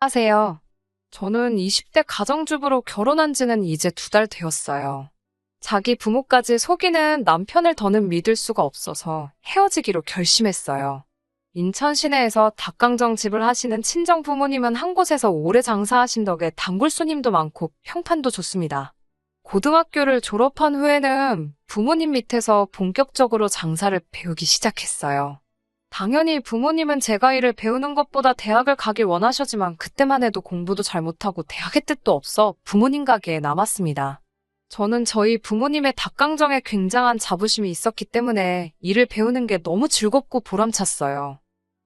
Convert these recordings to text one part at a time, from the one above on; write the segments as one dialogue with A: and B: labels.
A: 하세요. 저는 20대 가정주부로 결혼한 지는 이제 2달 되었어요. 자기 부모까지 속이는 남편을 더는 믿을 수가 없어서 헤어지기로 결심했어요. 인천 시내에서 닭강정 집을 하시는 친정 부모님은 한 곳에서 오래 장사하신 덕에 단골 손님도 많고 평판도 좋습니다. 고등학교를 졸업한 후에는 부모님 밑에서 본격적으로 장사를 배우기 시작했어요. 당연히 부모님은 제가 일을 배우는 것보다 대학을 가길 원하셨지만 그때만 해도 공부도 잘 못하고 대학의 뜻도 없어 부모님 가게에 남았습니다. 저는 저희 부모님의 닭강정에 굉장한 자부심이 있었기 때문에 일을 배우는 게 너무 즐겁고 보람찼어요.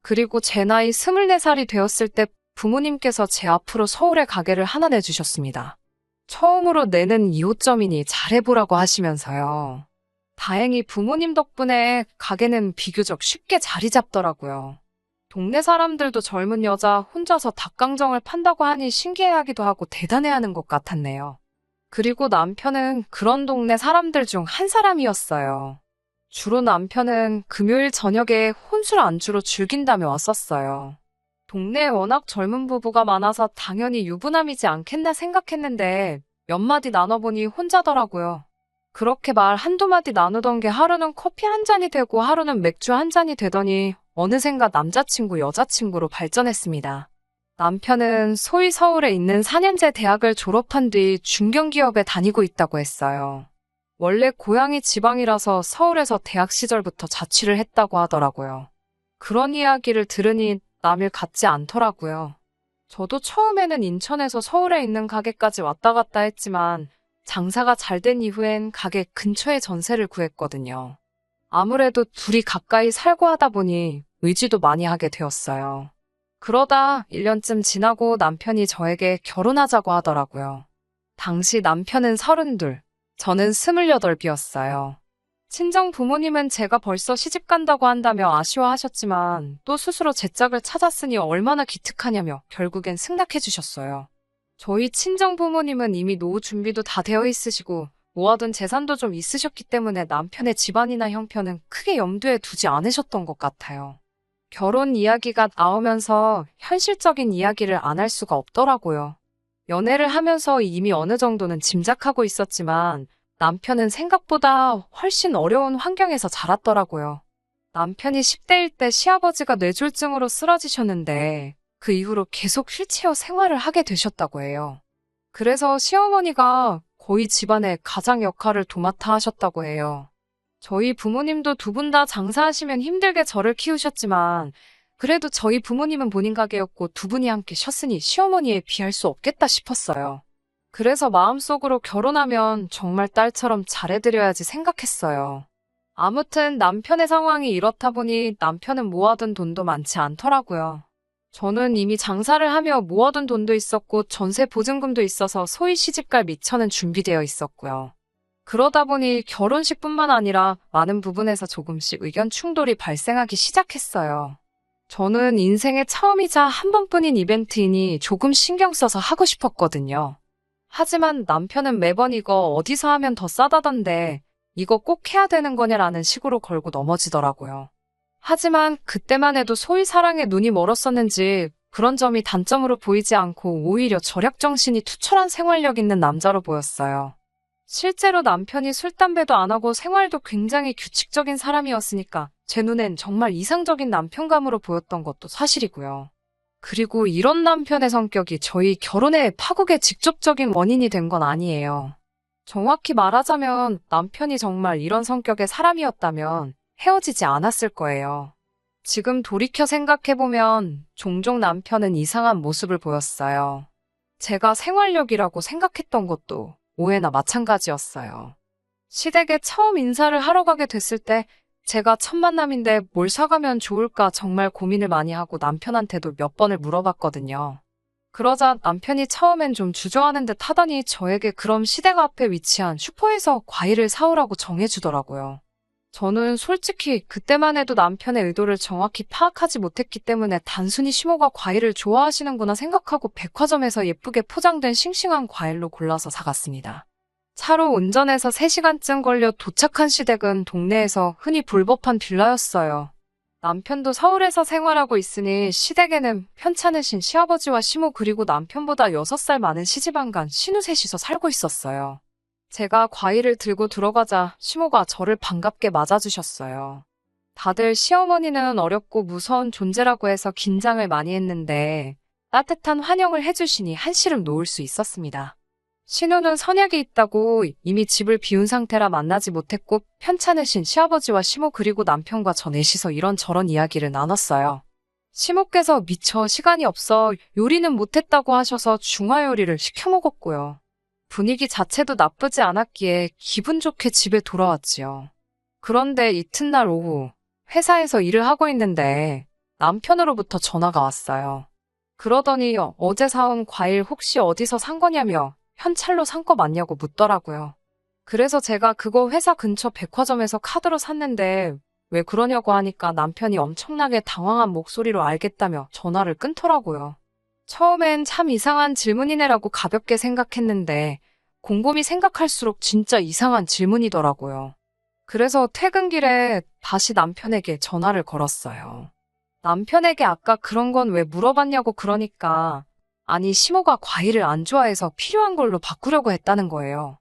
A: 그리고 제 나이 24살이 되었을 때 부모님께서 제 앞으로 서울에 가게를 하나 내주셨습니다. 처음으로 내는 2호점이니 잘해보라고 하시면서요. 다행히 부모님 덕분에 가게는 비교적 쉽게 자리 잡더라고요. 동네 사람들도 젊은 여자 혼자서 닭강정을 판다고 하니 신기해하기도 하고 대단해하는 것 같았네요. 그리고 남편은 그런 동네 사람들 중 한 사람이었어요. 주로 남편은 금요일 저녁에 혼술 안주로 즐긴다며 왔었어요. 동네에 워낙 젊은 부부가 많아서 당연히 유부남이지 않겠나 생각했는데 몇 마디 나눠보니 혼자더라고요. 그렇게 말 한두 마디 나누던 게 하루는 커피 한 잔이 되고 하루는 맥주 한 잔이 되더니 어느샌가 남자친구, 여자친구로 발전했습니다. 남편은 소위 서울에 있는 4년제 대학을 졸업한 뒤 중견기업에 다니고 있다고 했어요. 원래 고향이 지방이라서 서울에서 대학 시절부터 자취를 했다고 하더라고요. 그런 이야기를 들으니 남일 같지 않더라고요. 저도 처음에는 인천에서 서울에 있는 가게까지 왔다 갔다 했지만 장사가 잘 된 이후엔 가게 근처에 전세를 구했거든요. 아무래도 둘이 가까이 살고 하다 보니 의지도 많이 하게 되었어요. 그러다 1년쯤 지나고 남편이 저에게 결혼하자고 하더라고요. 당시 남편은 32, 저는 28이었어요. 친정 부모님은 제가 벌써 시집 간다고 한다며 아쉬워하셨지만 또 스스로 제 짝을 찾았으니 얼마나 기특하냐며 결국엔 승낙해 주셨어요. 저희 친정 부모님은 이미 노후 준비도 다 되어 있으시고 모아둔 재산도 좀 있으셨기 때문에 남편의 집안이나 형편은 크게 염두에 두지 않으셨던 것 같아요. 결혼 이야기가 나오면서 현실적인 이야기를 안 할 수가 없더라고요. 연애를 하면서 이미 어느 정도는 짐작하고 있었지만 남편은 생각보다 훨씬 어려운 환경에서 자랐더라고요. 남편이 10대일 때 시아버지가 뇌졸중으로 쓰러지셨는데 그 이후로 계속 휠체어 생활을 하게 되셨다고 해요. 그래서 시어머니가 거의 집안의 가장 역할을 도맡아 하셨다고 해요. 저희 부모님도 두 분 다 장사하시면 힘들게 저를 키우셨지만 그래도 저희 부모님은 본인 가게였고 두 분이 함께 쉬었으니 시어머니에 비할 수 없겠다 싶었어요. 그래서 마음속으로 결혼하면 정말 딸처럼 잘해드려야지 생각했어요. 아무튼 남편의 상황이 이렇다 보니 남편은 모아둔 돈도 많지 않더라고요. 저는 이미 장사를 하며 모아둔 돈도 있었고 전세 보증금도 있어서 소위 시집갈 미처는 준비되어 있었고요. 그러다 보니 결혼식뿐만 아니라 많은 부분에서 조금씩 의견 충돌이 발생하기 시작했어요. 저는 인생의 처음이자 한 번뿐인 이벤트이니 조금 신경 써서 하고 싶었거든요. 하지만 남편은 매번 이거 어디서 하면 더 싸다던데 이거 꼭 해야 되는 거냐라는 식으로 걸고 넘어지더라고요. 하지만 그때만 해도 소위 사랑에 눈이 멀었었는지 그런 점이 단점으로 보이지 않고 오히려 절약정신이 투철한 생활력 있는 남자로 보였어요. 실제로 남편이 술, 담배도 안 하고 생활도 굉장히 규칙적인 사람이었으니까 제 눈엔 정말 이상적인 남편감으로 보였던 것도 사실이고요. 그리고 이런 남편의 성격이 저희 결혼의 파국의 직접적인 원인이 된 건 아니에요. 정확히 말하자면 남편이 정말 이런 성격의 사람이었다면 헤어지지 않았을 거예요. 지금 돌이켜 생각해보면 종종 남편은 이상한 모습을 보였어요. 제가 생활력이라고 생각했던 것도 오해나 마찬가지였어요. 시댁에 처음 인사를 하러 가게 됐을 때 제가 첫 만남인데 뭘 사가면 좋을까 정말 고민을 많이 하고 남편한테도 몇 번을 물어봤거든요. 그러자 남편이 처음엔 좀 주저하는 듯 하더니 저에게 그럼 시댁 앞에 위치한 슈퍼에서 과일을 사오라고 정해주더라고요. 저는 솔직히 그때만 해도 남편의 의도를 정확히 파악하지 못했기 때문에 단순히 시모가 과일을 좋아하시는구나 생각하고 백화점에서 예쁘게 포장된 싱싱한 과일로 골라서 사갔습니다. 차로 운전해서 3시간쯤 걸려 도착한 시댁은 동네에서 흔히 불법한 빌라였어요. 남편도 서울에서 생활하고 있으니 시댁에는 편찮으신 시아버지와 시모 그리고 남편보다 6살 많은 시집안간 시누 셋이서 살고 있었어요. 제가 과일을 들고 들어가자 시모가 저를 반갑게 맞아주셨어요. 다들 시어머니는 어렵고 무서운 존재라고 해서 긴장을 많이 했는데 따뜻한 환영을 해주시니 한시름 놓을 수 있었습니다. 신우는 선약이 있다고 이미 집을 비운 상태라 만나지 못했고 편찮으신 시아버지와 시모 그리고 남편과 저 넷이서 이런저런 이야기를 나눴어요. 시모께서 미처 시간이 없어 요리는 못했다고 하셔서 중화요리를 시켜 먹었고요. 분위기 자체도 나쁘지 않았기에 기분 좋게 집에 돌아왔지요. 그런데 이튿날 오후 회사에서 일을 하고 있는데 남편으로부터 전화가 왔어요. 그러더니 어제 사온 과일 혹시 어디서 산 거냐며 현찰로 산 거 맞냐고 묻더라고요. 그래서 제가 그거 회사 근처 백화점에서 카드로 샀는데 왜 그러냐고 하니까 남편이 엄청나게 당황한 목소리로 알겠다며 전화를 끊더라고요. 처음엔 참 이상한 질문이네라고 가볍게 생각했는데 곰곰이 생각할수록 진짜 이상한 질문이더라고요. 그래서 퇴근길에 다시 남편에게 전화를 걸었어요. 남편에게 아까 그런 건 왜 물어봤냐고 그러니까 아니 시모가 과일을 안 좋아해서 필요한 걸로 바꾸려고 했다는 거예요.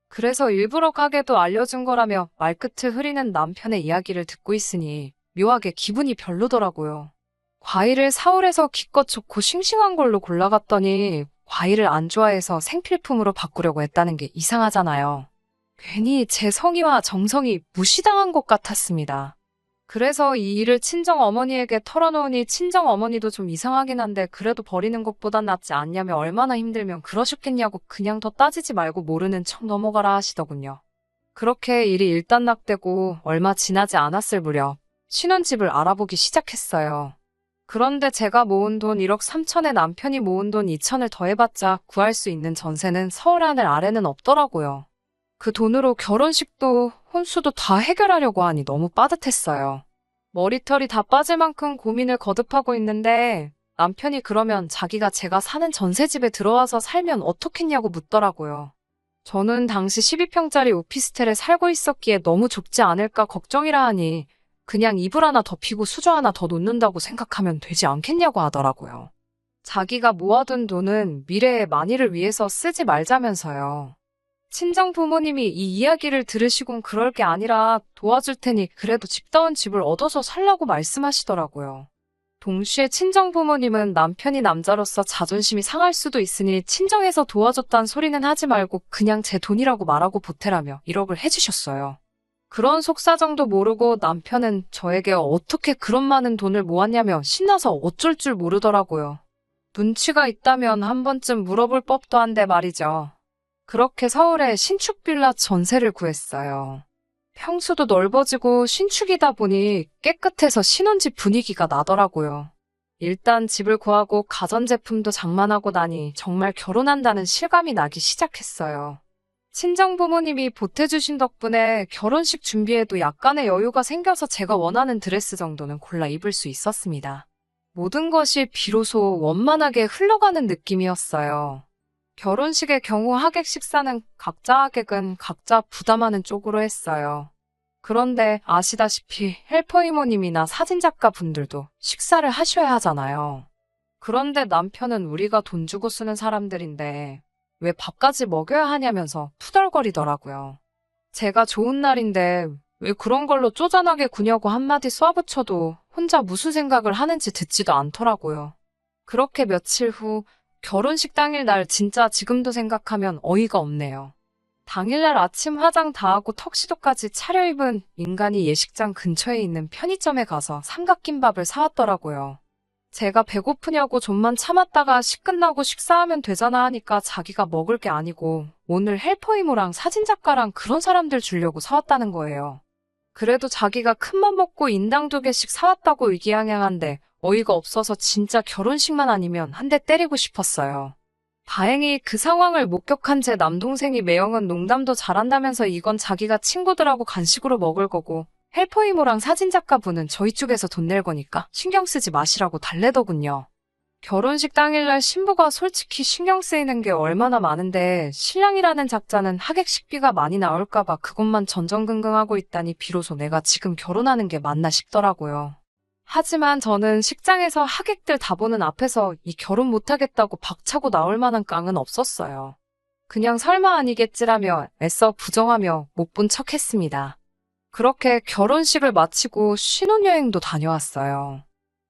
A: 그래서 일부러 가게도 알려준 거라며 말끝을 흐리는 남편의 이야기를 듣고 있으니 묘하게 기분이 별로더라고요. 과일을 사올에서 기껏 좋고 싱싱한 걸로 골라갔더니 과일을 안 좋아해서 생필품으로 바꾸려고 했다는 게 이상하잖아요. 괜히 제 성의와 정성이 무시당한 것 같았습니다. 그래서 이 일을 친정어머니에게 털어놓으니 친정어머니도 좀 이상하긴 한데 그래도 버리는 것보단 낫지 않냐며 얼마나 힘들면 그러셨겠냐고 그냥 더 따지지 말고 모르는 척 넘어가라 하시더군요. 그렇게 일이 일단락되고 얼마 지나지 않았을 무렵 신혼집을 알아보기 시작했어요. 그런데 제가 모은 돈 1억 3천에 남편이 모은 돈 2천을 더해봤자 구할 수 있는 전세는 서울 하늘 아래는 없더라고요. 그 돈으로 결혼식도 혼수도 다 해결하려고 하니 너무 빠듯했어요. 머리털이 다 빠질 만큼 고민을 거듭하고 있는데 남편이 그러면 자기가 제가 사는 전세집에 들어와서 살면 어떻겠냐고 묻더라고요. 저는 당시 12평짜리 오피스텔에 살고 있었기에 너무 좁지 않을까 걱정이라 하니 그냥 이불 하나 덮이고 수저 하나 더 놓는다고 생각하면 되지 않겠냐고 하더라고요. 자기가 모아둔 돈은 미래의 만일을 위해서 쓰지 말자면서요. 친정 부모님이 이 이야기를 들으시곤 그럴 게 아니라 도와줄 테니 그래도 집다운 집을 얻어서 살라고 말씀하시더라고요. 동시에 친정 부모님은 남편이 남자로서 자존심이 상할 수도 있으니 친정에서 도와줬단 소리는 하지 말고 그냥 제 돈이라고 말하고 보태라며 1억을 해주셨어요. 그런 속사정도 모르고 남편은 저에게 어떻게 그런 많은 돈을 모았냐며 신나서 어쩔 줄 모르더라고요. 눈치가 있다면 한 번쯤 물어볼 법도 한데 말이죠. 그렇게 서울에 신축 빌라 전세를 구했어요. 평수도 넓어지고 신축이다 보니 깨끗해서 신혼집 분위기가 나더라고요. 일단 집을 구하고 가전제품도 장만하고 나니 정말 결혼한다는 실감이 나기 시작했어요. 친정 부모님이 보태주신 덕분에 결혼식 준비에도 약간의 여유가 생겨서 제가 원하는 드레스 정도는 골라 입을 수 있었습니다. 모든 것이 비로소 원만하게 흘러가는 느낌이었어요. 결혼식의 경우 하객 식사는 각자 하객은 각자 부담하는 쪽으로 했어요. 그런데 아시다시피 헬퍼 이모님이나 사진작가 분들도 식사를 하셔야 하잖아요. 그런데 남편은 우리가 돈 주고 쓰는 사람들인데 왜 밥까지 먹여야 하냐면서 투덜거리더라고요. 제가 좋은 날인데 왜 그런 걸로 쪼잔하게 구냐고 한마디 쏘아붙여도 혼자 무슨 생각을 하는지 듣지도 않더라고요. 그렇게 며칠 후 결혼식 당일 날 진짜 지금도 생각하면 어이가 없네요. 당일날 아침 화장 다 하고 턱시도까지 차려입은 인간이 예식장 근처에 있는 편의점에 가서 삼각김밥을 사왔더라고요. 제가 배고프냐고 좀만 참았다가 식 끝나고 식사하면 되잖아 하니까 자기가 먹을 게 아니고 오늘 헬퍼 이모랑 사진작가랑 그런 사람들 주려고 사왔다는 거예요. 그래도 자기가 큰맘 먹고 인당 2개씩 사왔다고 의기양양한데 어이가 없어서 진짜 결혼식만 아니면 한 대 때리고 싶었어요. 다행히 그 상황을 목격한 제 남동생이 매형은 농담도 잘한다면서 이건 자기가 친구들하고 간식으로 먹을 거고 헬퍼 이모랑 사진작가분은 저희 쪽에서 돈 낼 거니까 신경 쓰지 마시라고 달래더군요. 결혼식 당일날 신부가 솔직히 신경 쓰이는 게 얼마나 많은데 신랑이라는 작자는 하객 식비가 많이 나올까봐 그것만 전전긍긍하고 있다니 비로소 내가 지금 결혼하는 게 맞나 싶더라고요. 하지만 저는 식장에서 하객들 다 보는 앞에서 이 결혼 못하겠다고 박차고 나올 만한 깡은 없었어요. 그냥 설마 아니겠지라며 애써 부정하며 못 본 척 했습니다. 그렇게 결혼식을 마치고 신혼여행도 다녀왔어요.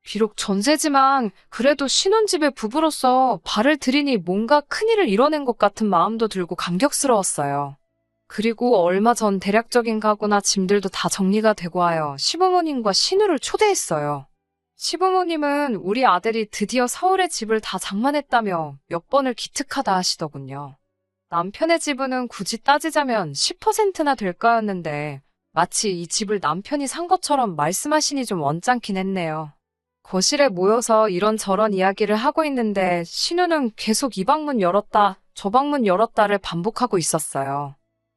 A: 비록 전세지만 그래도 신혼집에 부부로서 발을 들이니 뭔가 큰일을 이뤄낸 것 같은 마음도 들고 감격스러웠어요. 그리고 얼마 전 대략적인 가구나 짐들도 다 정리가 되고 하여 시부모님과 신우를 초대했어요. 시부모님은 우리 아들이 드디어 서울에 집을 다 장만했다며 몇 번을 기특하다 하시더군요. 남편의 지분은 굳이 따지자면 10%나 될 거였는데 마치 이 집을 남편이 산 것처럼 말씀하시니 좀 언짢긴 했네요. 거실에 모여서 이런저런 이야기를 하고 있는데 신우는 계속 이 방문 열었다, 저 방문 열었다를 반복하고 있었어요.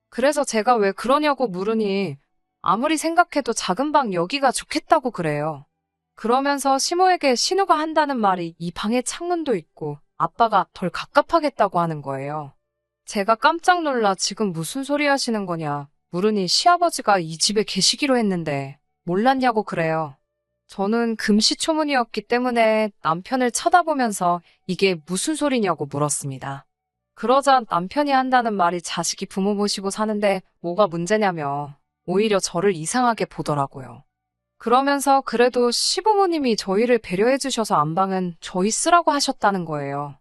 A: 그래서 제가 왜 그러냐고 물으니 아무리 생각해도 작은 방 여기가 좋겠다고 그래요. 그러면서 시모에게 신우가 한다는 말이 이 방에 창문도 있고 아빠가 덜 갑갑하겠다고 하는 거예요. 제가 깜짝 놀라 지금 무슨 소리 하시는 거냐 물으니 시아버지가 이 집에 계시기로 했는데 몰랐냐고 그래요. 저는 금시초문이었기 때문에 남편을 쳐다보면서 이게 무슨 소리냐고 물었습니다. 그러자 남편이 한다는 말이 자식이 부모 모시고 사는데 뭐가 문제냐며 오히려 저를 이상하게 보더라고요. 그러면서 그래도 시부모님이 저희를 배려해 주셔서 안방은 저희 쓰라고 하셨다는 거예요.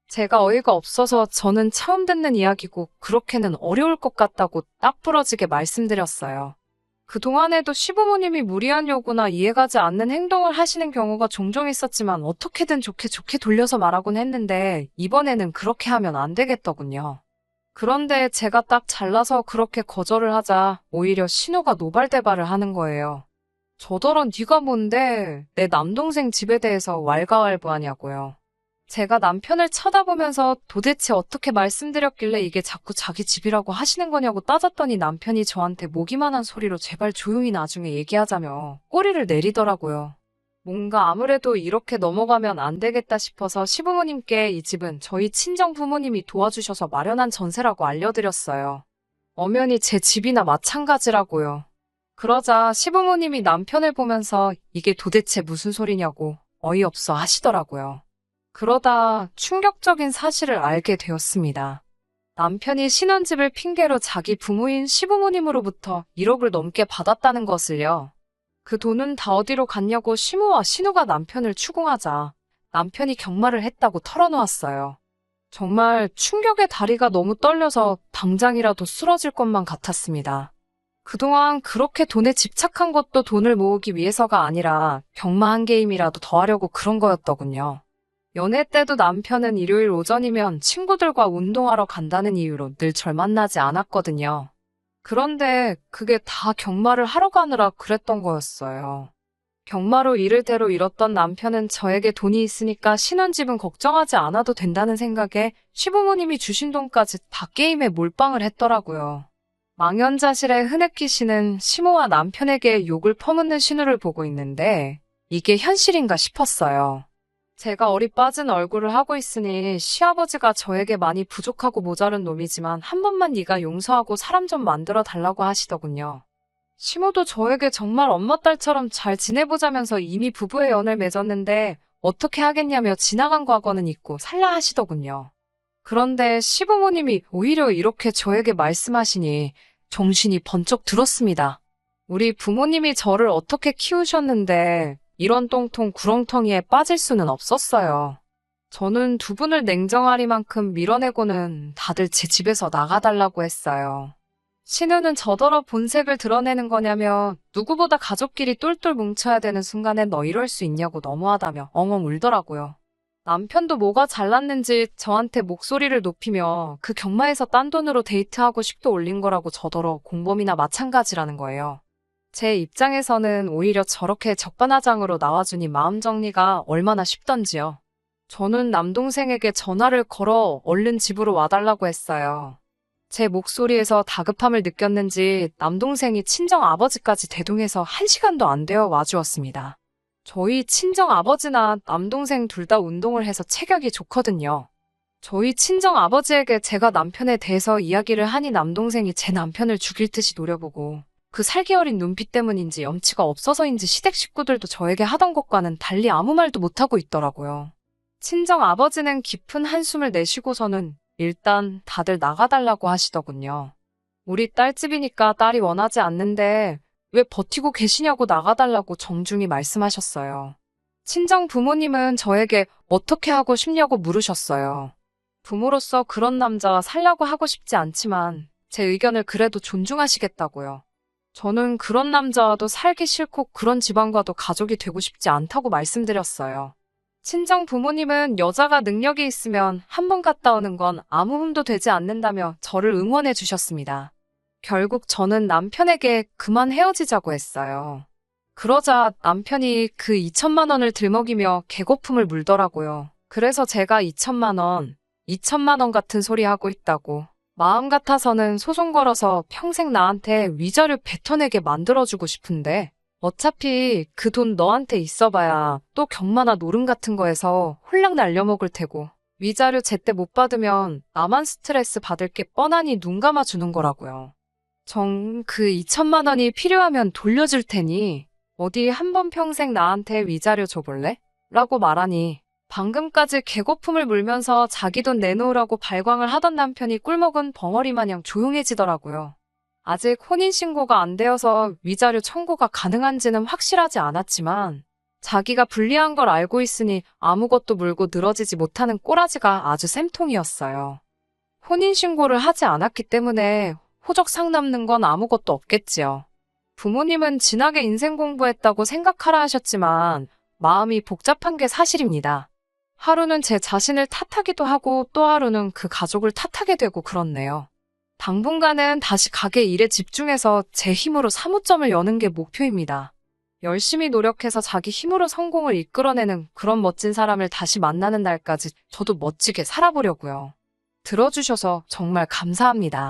A: 제가 어이가 없어서 저는 처음 듣는 이야기고 그렇게는 어려울 것 같다고 딱 부러지게 말씀드렸어요. 그동안에도 시부모님이 무리한 요구나 이해가지 않는 행동을 하시는 경우가 종종 있었지만 어떻게든 좋게 돌려서 말하곤 했는데 이번에는 그렇게 하면 안 되겠더군요. 그런데 제가 딱 잘나서 그렇게 거절을 하자 오히려 신우가 노발대발을 하는 거예요. 저더러 네가 뭔데 내 남동생 집에 대해서 왈가왈부하냐고요. 제가 남편을 쳐다보면서 도대체 어떻게 말씀드렸길래 이게 자꾸 자기 집이라고 하시는 거냐고 따졌더니 남편이 저한테 모기만한 소리로 제발 조용히 나중에 얘기하자며 꼬리를 내리더라고요. 뭔가 아무래도 이렇게 넘어가면 안 되겠다 싶어서 시부모님께 이 집은 저희 친정 부모님이 도와주셔서 마련한 전세라고 알려드렸어요. 엄연히 제 집이나 마찬가지라고요. 그러자 시부모님이 남편을 보면서 이게 도대체 무슨 소리냐고 어이없어 하시더라고요. 그러다 충격적인 사실을 알게 되었습니다. 남편이 신혼집을 핑계로 자기 부모인 시부모님으로부터 1억을 넘게 받았다는 것을요. 그 돈은 다 어디로 갔냐고 시모와 신우가 남편을 추궁하자 남편이 경마를 했다고 털어놓았어요. 정말 충격의 다리가 너무 떨려서 당장이라도 쓰러질 것만 같았습니다. 그동안 그렇게 돈에 집착한 것도 돈을 모으기 위해서가 아니라 경마 한 게임이라도 더 하려고 그런 거였더군요. 연애 때도 남편은 일요일 오전이면 친구들과 운동하러 간다는 이유로 늘 절 만나지 않았거든요. 그런데 그게 다 경마를 하러 가느라 그랬던 거였어요. 경마로 일을 대로 잃었던 남편은 저에게 돈이 있으니까 신혼집은 걱정하지 않아도 된다는 생각에 시부모님이 주신 돈까지 다 게임에 몰빵을 했더라고요. 망연자실의 흐느끼 씨는 시모와 남편에게 욕을 퍼붓는 신우를 보고 있는데 이게 현실인가 싶었어요. 제가 어리 빠진 얼굴을 하고 있으니 시아버지가 저에게 많이 부족하고 모자른 놈이지만 한 번만 네가 용서하고 사람 좀 만들어 달라고 하시더군요. 시모도 저에게 정말 엄마 딸처럼 잘 지내보자면서 이미 부부의 연을 맺었는데 어떻게 하겠냐며 지나간 과거는 잊고 살라 하시더군요. 그런데 시부모님이 오히려 이렇게 저에게 말씀하시니 정신이 번쩍 들었습니다. 우리 부모님이 저를 어떻게 키우셨는데 이런 똥통 구렁텅이에 빠질 수는 없었어요. 저는 두 분을 냉정하리만큼 밀어내고는 다들 제 집에서 나가달라고 했어요. 신우는 저더러 본색을 드러내는 거냐며 누구보다 가족끼리 똘똘 뭉쳐야 되는 순간에 너 이럴 수 있냐고 너무하다며 엉엉 울더라고요. 남편도 뭐가 잘났는지 저한테 목소리를 높이며 그 경마에서 딴 돈으로 데이트하고 식도 올린 거라고 저더러 공범이나 마찬가지라는 거예요. 제 입장에서는 오히려 저렇게 적반하장으로 나와주니 마음 정리가 얼마나 쉽던지요. 저는 남동생에게 전화를 걸어 얼른 집으로 와달라고 했어요. 제 목소리에서 다급함을 느꼈는지 남동생이 친정 아버지까지 대동해서 1시간도 안 되어 와주었습니다. 저희 친정 아버지나 남동생 둘 다 운동을 해서 체격이 좋거든요. 저희 친정 아버지에게 제가 남편에 대해서 이야기를 하니 남동생이 제 남편을 죽일 듯이 노려보고 그 살기 어린 눈빛 때문인지 염치가 없어서인지 시댁 식구들도 저에게 하던 것과는 달리 아무 말도 못하고 있더라고요. 친정 아버지는 깊은 한숨을 내쉬고서는 일단 다들 나가달라고 하시더군요. 우리 딸집이니까 딸이 원하지 않는데 왜 버티고 계시냐고 나가달라고 정중히 말씀하셨어요. 친정 부모님은 저에게 어떻게 하고 싶냐고 물으셨어요. 부모로서 그런 남자 살라고 하고 싶지 않지만 제 의견을 그래도 존중하시겠다고요. 저는 그런 남자와도 살기 싫고 그런 집안과도 가족이 되고 싶지 않다고 말씀드렸어요. 친정 부모님은 여자가 능력이 있으면 한 번 갔다 오는 건 아무 흠도 되지 않는다며 저를 응원해 주셨습니다. 결국 저는 남편에게 그만 헤어지자고 했어요. 그러자 남편이 그 2천만 원을 들먹이며 개거품을 물더라고요. 그래서 제가 2천만 원 같은 소리 하고 있다고. 마음 같아서는 소송 걸어서 평생 나한테 위자료 뱉어내게 만들어주고 싶은데 어차피 그 돈 너한테 있어봐야 또 경마나 노름 같은 거에서 홀랑 날려먹을 테고 위자료 제때 못 받으면 나만 스트레스 받을 게 뻔하니 눈 감아주는 거라고요. 정 그 2천만 원이 필요하면 돌려줄 테니 어디 한 번 평생 나한테 위자료 줘볼래? 라고 말하니 방금까지 개거품을 물면서 자기 돈 내놓으라고 발광을 하던 남편이 꿀먹은 벙어리 마냥 조용해지더라고요. 아직 혼인신고가 안 되어서 위자료 청구가 가능한지는 확실하지 않았지만 자기가 불리한 걸 알고 있으니 아무것도 물고 늘어지지 못하는 꼬라지가 아주 쌤통이었어요. 혼인신고를 하지 않았기 때문에 호적상 남는 건 아무것도 없겠지요. 부모님은 진하게 인생 공부했다고 생각하라 하셨지만 마음이 복잡한 게 사실입니다. 하루는 제 자신을 탓하기도 하고 또 하루는 그 가족을 탓하게 되고 그렇네요. 당분간은 다시 가게 일에 집중해서 제 힘으로 사무점을 여는 게 목표입니다. 열심히 노력해서 자기 힘으로 성공을 이끌어내는 그런 멋진 사람을 다시 만나는 날까지 저도 멋지게 살아보려고요. 들어주셔서 정말 감사합니다.